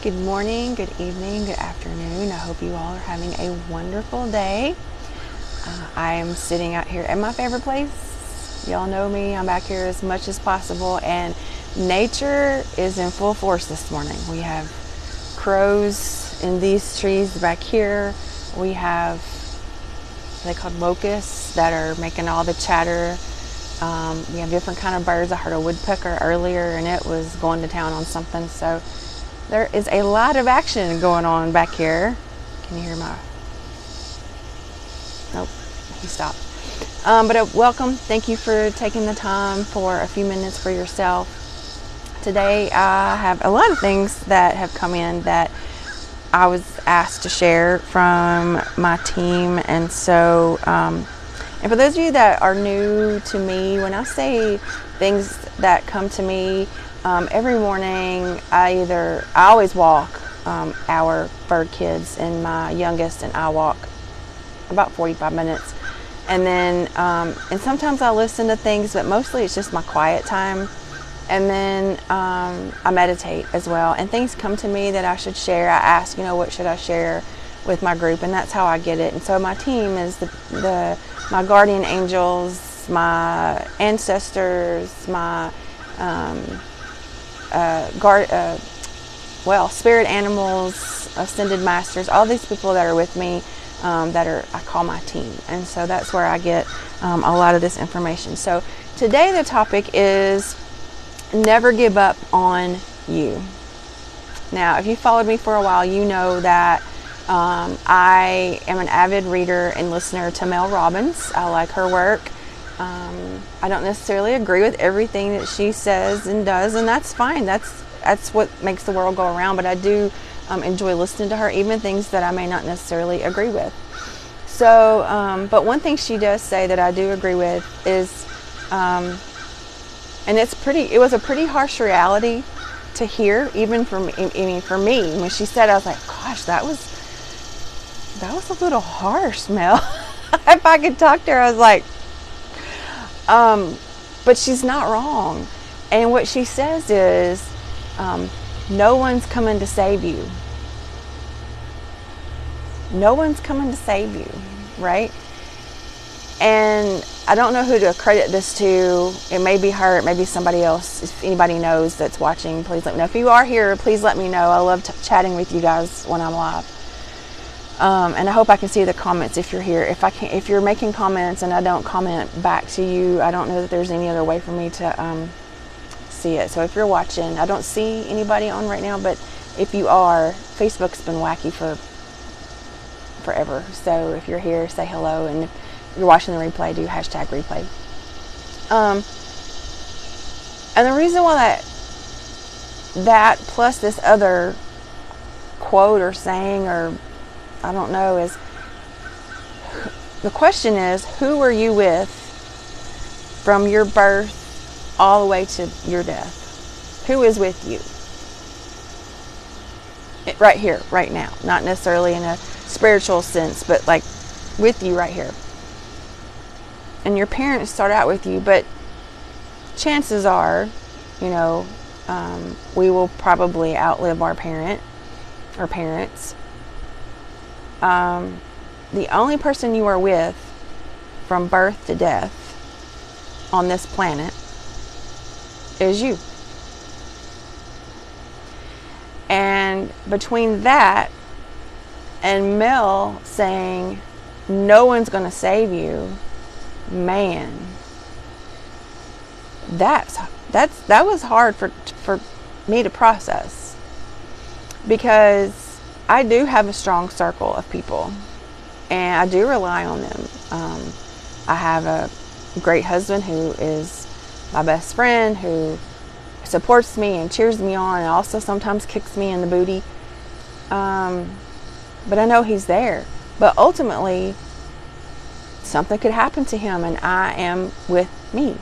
Good morning, good evening, good afternoon. I hope you all are having a wonderful day. I am sitting out here at my favorite place. Y'all know me, I'm back here as much as possible, and nature is in full force this morning. We have crows in these trees back here. We have, they called locusts that are making all the chatter. We have different kind of birds. I heard a woodpecker earlier and it was going to town on something. So there is a lot of action going on back here. Can you hear my... Nope, he stopped. But welcome. Thank you for taking the time for a few minutes for yourself. Today I have a lot of things that have come in that I was asked to share from my team. And so, and for those of you that are new to me, when I say things that come to me, every morning I always walk our bird kids and my youngest, and I walk about 45 minutes. And then, and sometimes I listen to things, but mostly it's just my quiet time. And then I meditate as well. And things come to me that I should share. I ask, what should I share with my group? And that's how I get it. And so my team is my guardian angels, my ancestors, my spirit animals, ascended masters, all these people that are with me, I call my team. And so that's where I get a lot of this information. So today the topic is never give up on you. Now, if you followed me for a while, you know that I am an avid reader and listener to Mel Robbins. I like her work. I don't necessarily agree with everything that she says and does, and that's fine. That's what makes the world go around. But I do enjoy listening to her, even things that I may not necessarily agree with. So, but one thing she does say that I do agree with is, and it was a pretty harsh reality to hear, even for me. For me, when she said, I was like, gosh, that was a little harsh, Mel. If I could talk to her, I was like, but she's not wrong. And what she says is, no one's coming to save you. No one's coming to save you, right? And I don't know who to credit this to. It may be her, it may be somebody else. If anybody knows that's watching, please let me know. If you are here, please let me know. I love chatting with you guys when I'm live. And I hope I can see the comments if you're here. If you're making comments and I don't comment back to you, I don't know that there's any other way for me to see it. So if you're watching, I don't see anybody on right now, but if you are, Facebook's been wacky for forever. So if you're here, say hello, and if you're watching the replay, do #replay. And the reason why that plus this other quote or saying, or I don't know, is the question is, who are you with from your birth all the way to your death? Who is with you? Right here, right now. Not necessarily in a spiritual sense, but like with you right here. And your parents start out with you, but chances are, we will probably outlive our parents. The only person you are with from birth to death on this planet is you. And between that and Mel saying no one's going to save you, man, that was hard for me to process, because I do have a strong circle of people and I do rely on them. I have a great husband who is my best friend, who supports me and cheers me on, and also sometimes kicks me in the booty. But I know he's there. But ultimately, something could happen to him and I am with me.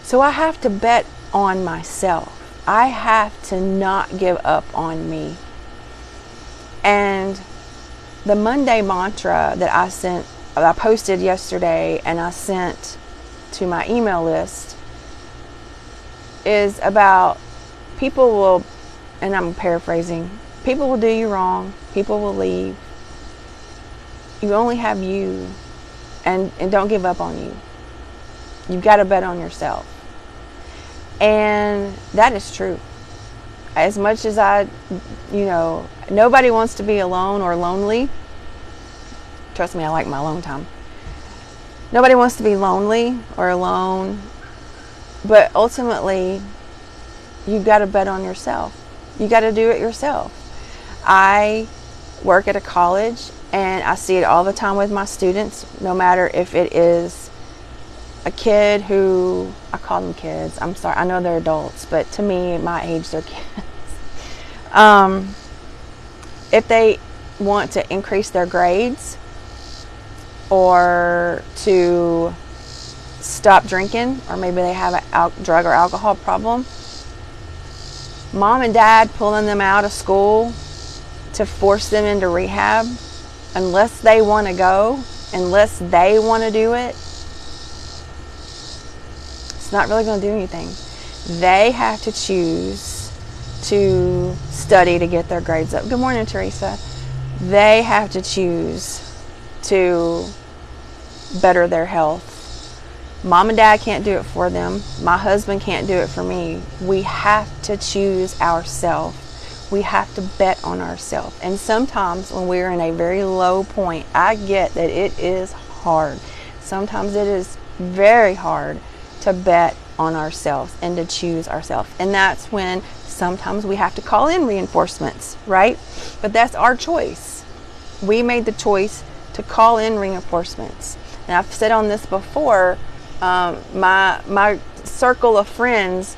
So I have to bet on myself. I have to not give up on me. And the Monday mantra that I posted yesterday and I sent to my email list is about people will and I'm paraphrasing, people will do you wrong, people will leave. You only have you, and don't give up on you. You've got to bet on yourself. And that is true. As much as nobody wants to be alone or lonely. Trust me, I like my alone time. Nobody wants to be lonely or alone, but ultimately, you've got to bet on yourself. You got to do it yourself. I work at a college, and I see it all the time with my students, no matter if it is a kid who, I call them kids, I'm sorry, I know they're adults, but to me, at my age, they're kids. If they want to increase their grades or to stop drinking, or maybe they have a drug or alcohol problem, mom and dad pulling them out of school to force them into rehab, unless they want to go, unless they want to do it, it's not really going to do anything. They have to choose to study to get their grades up. Good morning, Teresa. They have to choose to better their health. Mom and dad can't do it for them. My husband can't do it for me. We have to choose ourselves. We have to bet on ourselves. And sometimes when we're in a very low point, I get that it is hard. Sometimes it is very hard to bet on ourselves and to choose ourselves. And that's when sometimes we have to call in reinforcements, right? But that's our choice. We made the choice to call in reinforcements. And I've said on this before, my circle of friends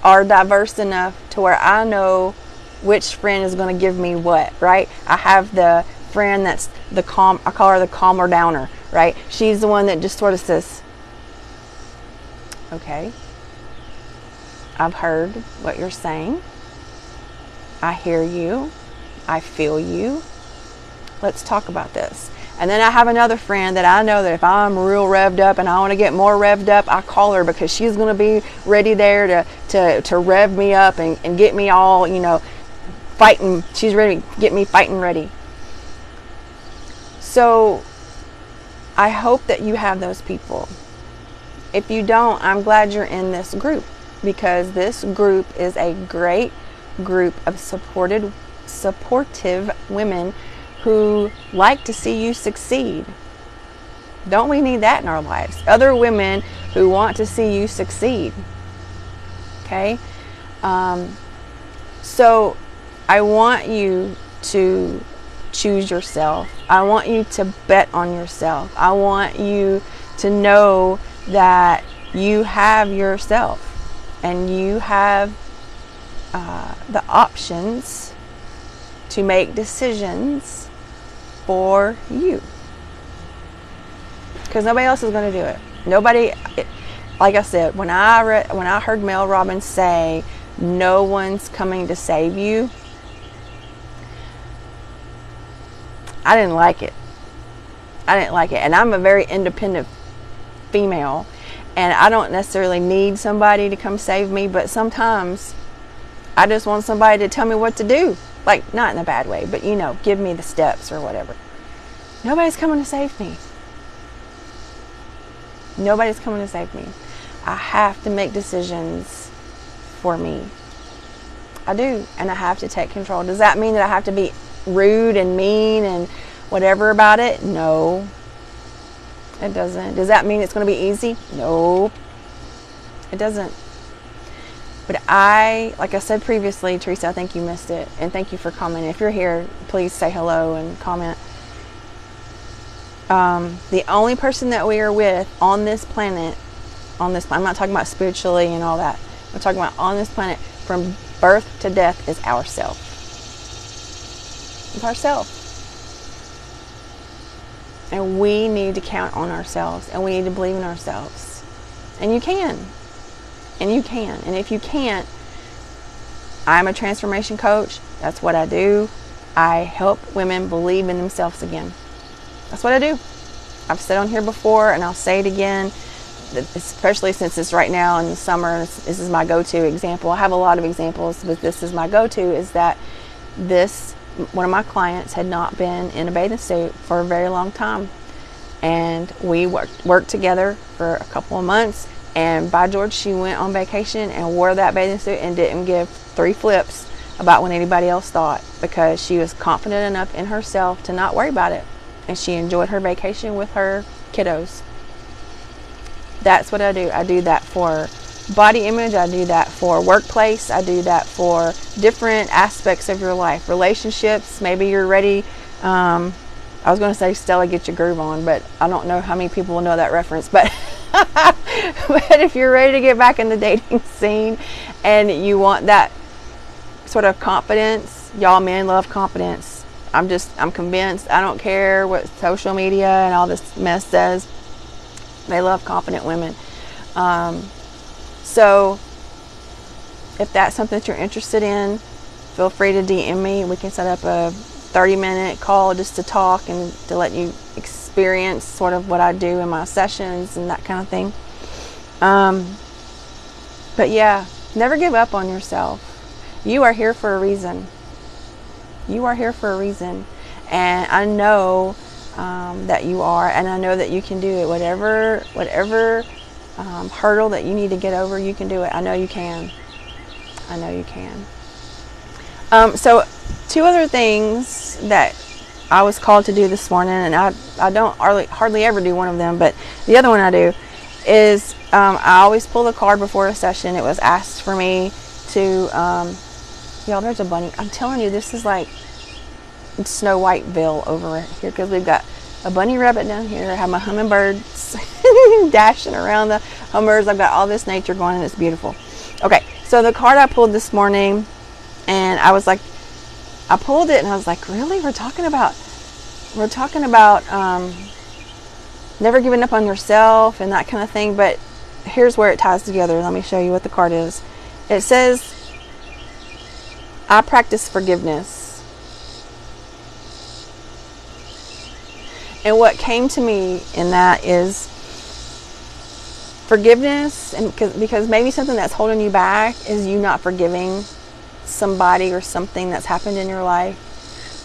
are diverse enough to where I know which friend is going to give me what, right? I have the friend that's the calm, I call her the calmer downer, right? She's the one that just sort of says, okay, I've heard what you're saying. I hear you. I feel you. Let's talk about this. And then I have another friend that I know that if I'm real revved up and I want to get more revved up, I call her because she's going to be ready there to rev me up and get me all, fighting. She's ready to get me fighting ready. So I hope that you have those people. If you don't, I'm glad you're in this group, because this group is a great group of supportive women who like to see you succeed. Don't we need that in our lives? Other women who want to see you succeed. Okay? So I want you to choose yourself. I want you to bet on yourself. I want you to know that you have yourself and you have the options to make decisions for you, because nobody else is going to do it. Like I said, when I heard Mel Robbins say no one's coming to save you, I didn't like it. And I'm a very independent female, and I don't necessarily need somebody to come save me, but sometimes I just want somebody to tell me what to do. Like, not in a bad way, but give me the steps or whatever. Nobody's coming to save me. Nobody's coming to save me. I have to make decisions for me. I do, and I have to take control. Does that mean that I have to be rude and mean and whatever about it? No, it doesn't. Does that mean it's going to be easy? No, it doesn't. But like I said previously, Teresa, I think you missed it, and thank you for commenting. If you're here, please say hello and comment. The only person that we are with on this planet, I'm not talking about spiritually and all that. I'm talking about on this planet from birth to death is ourself. It's ourself. And we need to count on ourselves, and we need to believe in ourselves. And you can. And you can. And if you can't, I'm a transformation coach. That's what I do. I help women believe in themselves again. That's what I do. I've said on here before, and I'll say it again. especially since it's right now in the summer, this is my go-to example. I have a lot of examples, but this is my go-to, is that one of my clients had not been in a bathing suit for a very long time. And we worked together for a couple of months, and by George, she went on vacation and wore that bathing suit and didn't give 3 flips about what anybody else thought, because she was confident enough in herself to not worry about it. And she enjoyed her vacation with her kiddos. That's what I do. I do that for body image. I do that for workplace. I do that for different aspects of your life. Relationships. Maybe you're ready. I was going to say, Stella, get your groove on, but I don't know how many people will know that reference. But but if you're ready to get back in the dating scene and you want that sort of confidence, y'all men love confidence. I'm convinced. I don't care what social media and all this mess says. They love confident women. So if that's something that you're interested in, feel free to DM me. We can set up a 30-minute call just to talk and to let you experience sort of what I do in my sessions and that kind of thing. But yeah, never give up on yourself. You are here for a reason. You are here for a reason. And I know that you are, and I know that you can do it. Whatever hurdle that you need to get over, you can do it. I know you can. I know you can. So 2 other things that I was called to do this morning, and I don't hardly ever do one of them, but the other one I do is I always pull a card before a session. It was asked for me to, y'all, there's a bunny. I'm telling you, this is like Snow Whiteville over here, because we've got a bunny rabbit down here. I have my hummingbirds dashing around the hummingbirds. I've got all this nature going, and it's beautiful. Okay, so the card I pulled this morning, and I was like, I pulled it and I was like, really? We're talking about never giving up on yourself and that kind of thing. But here's where it ties together. Let me show you what the card is. It says, I practice forgiveness. And what came to me in that is forgiveness, and because maybe something that's holding you back is you not forgiving somebody or something that's happened in your life.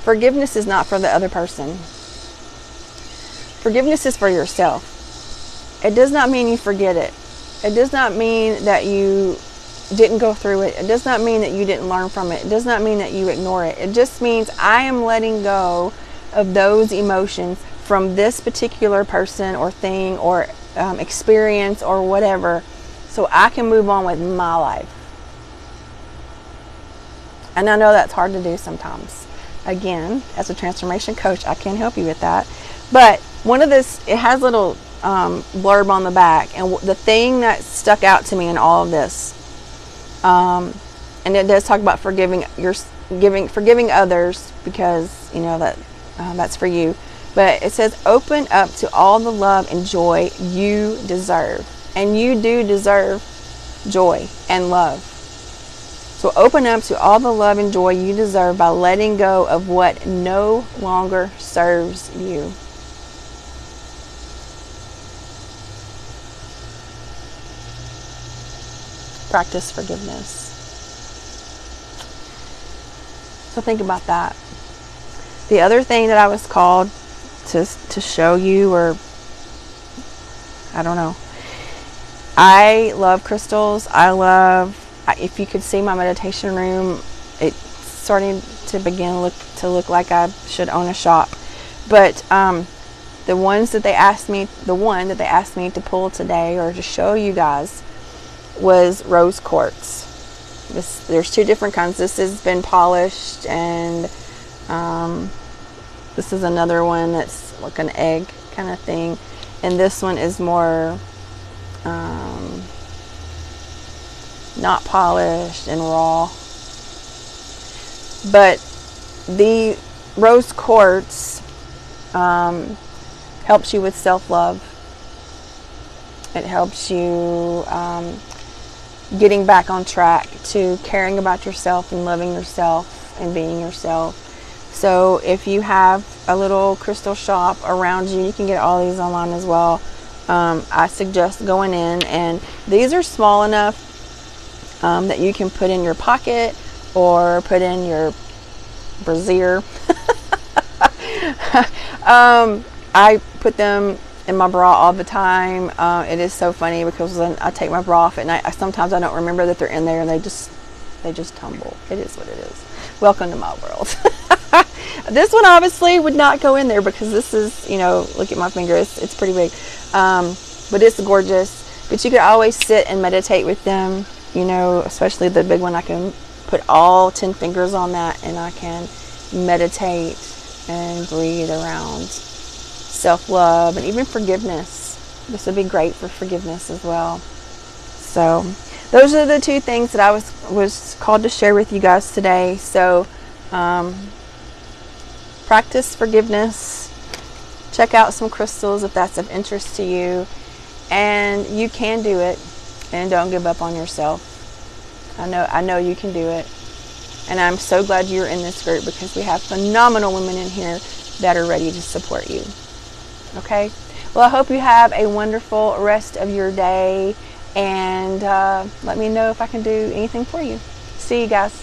Forgiveness is not for the other person. Forgiveness is for yourself. It does not mean you forget it. It does not mean that you didn't go through it. It does not mean that you didn't learn from it. It does not mean that you ignore it. It just means I am letting go of those emotions from this particular person or thing or experience or whatever, so I can move on with my life. And I know that's hard to do sometimes. Again, as a transformation coach, I can't help you with that. But one of this, it has a little blurb on the back, and the thing that stuck out to me in all of this, and it does talk about forgiving others, because you know that that's for you. But it says, open up to all the love and joy you deserve. And you do deserve joy and love. So open up to all the love and joy you deserve by letting go of what no longer serves you. Practice forgiveness. So think about that. The other thing that I was called to show you, or I don't know, I love crystals. If you could see my meditation room, it's starting to begin to look like I should own a shop. But the one that they asked me to pull today, or to show you guys, was rose quartz. There's 2 different kinds. This has been polished, and this is another one that's like an egg kind of thing, and this one is more not polished and raw. But the rose quartz helps you with self-love. It helps you getting back on track to caring about yourself and loving yourself and being yourself. So if you have a little crystal shop around you, you can get all these online as well. I suggest going in, and these are small enough that you can put in your pocket or put in your brassiere. I put them in my bra all the time. It is so funny because when I take my bra off at night, sometimes I don't remember that they're in there, and they just tumble. It is what it is. Welcome to my world. This one obviously would not go in there because this is, look at my fingers. It's pretty big. But it's gorgeous. But you could always sit and meditate with them, especially the big one. I can put all 10 fingers on that, and I can meditate and breathe around self-love and even forgiveness. This would be great for forgiveness as well. So those are the two things that I was called to share with you guys today. So practice forgiveness. Check out some crystals if that's of interest to you. And you can do it. And don't give up on yourself. I know you can do it. And I'm so glad you're in this group because we have phenomenal women in here that are ready to support you. Okay? Well, I hope you have a wonderful rest of your day. And let me know if I can do anything for you. See you guys.